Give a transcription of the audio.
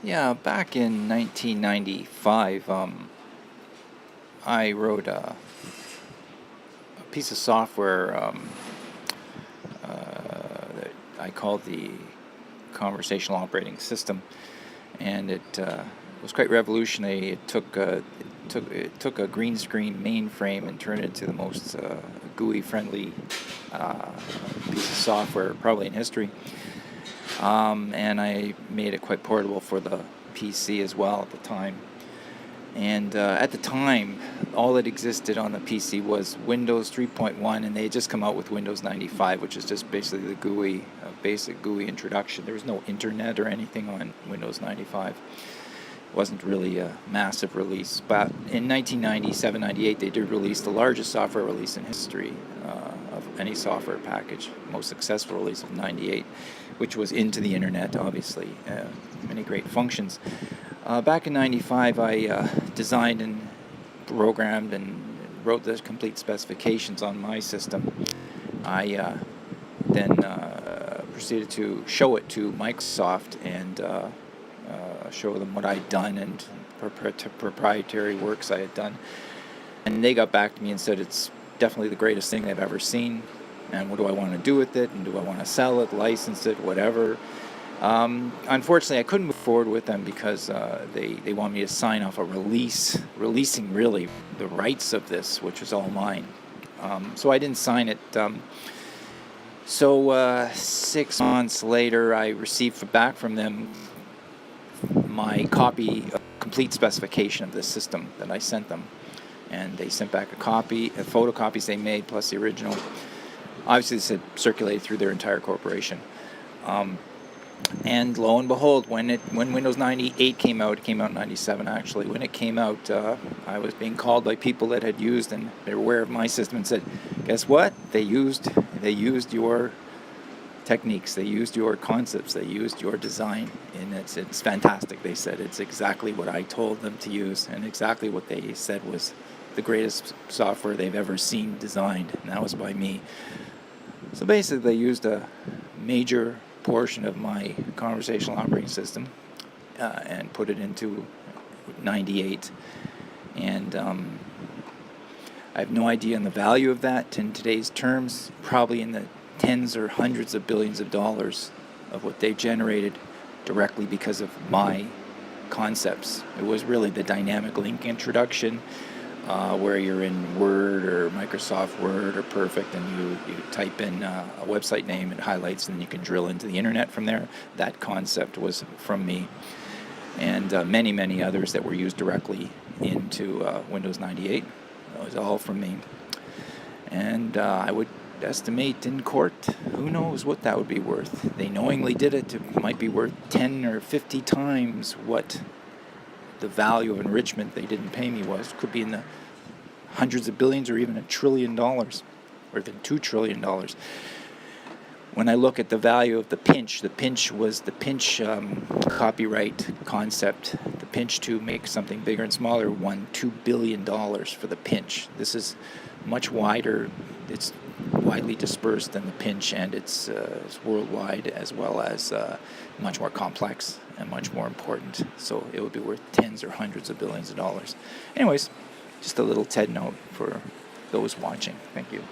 Yeah, back in 1995, I wrote a piece of software that I called the conversational operating system, and it was quite revolutionary. It took a green screen mainframe and turned it into the most GUI-friendly piece of software probably in history. And I made it quite portable for the PC as well at the time. And at the time, all that existed on the PC was Windows 3.1, and they had just come out with Windows 95, which is just basically the GUI, basic GUI introduction. There was no internet or anything on Windows 95. It wasn't really a massive release. But in 1997-98, they did release the largest software release in history of any software package, most successful release of 98, which was into the internet, obviously. Many great functions. Back in 95, I designed and programmed and wrote the complete specifications on my system. I then proceeded to show it to Microsoft and show them what I'd done and proprietary works I had done. And they got back to me and said it's definitely the greatest thing they've ever seen. And what do I want to do with it? And do I want to sell it, license it, whatever? Unfortunately, I couldn't move forward with them because they want me to sign off a releasing really the rights of this, which was all mine. So I didn't sign it. So 6 months later, I received back from them my complete specification of this system that I sent them. And they sent back a copy, photocopies they made, plus the original. Obviously, this had circulated through their entire corporation. And lo and behold, when Windows 98 came out, it came out in 97 actually. When it came out, I was being called by people that had used and they were aware of my system and said, "Guess what? They used your techniques, they used your concepts, they used your design, and it's fantastic." They said it's exactly what I told them to use, and exactly what they said was the greatest software they've ever seen designed, and that was by me. So basically, they used a major portion of my conversational operating system and put it into 98, and I have no idea on the value of that in today's terms, probably in the tens or hundreds of billions of dollars of what they generated directly because of my concepts. It was really the dynamic link introduction, where you're in Word or Microsoft Word or Perfect and you type in a website name, it highlights, and you can drill into the internet from there. That concept was from me, and many, many others that were used directly into Windows 98. That was all from me. And I would estimate in court, who knows what that would be worth. They knowingly did it. It might be worth 10 or 50 times what the value of enrichment they didn't pay me was. Could be in the hundreds of billions or even $1 trillion, or even $2 trillion. When I look at the value of the pinch was the pinch copyright concept. The pinch to make something bigger and smaller won $2 billion for the pinch. This is much wider. It's widely dispersed than the pinch, and it's worldwide, as well as much more complex and much more important. So it would be worth tens or hundreds of billions of dollars. Anyways, just a little TED note for those watching. Thank you.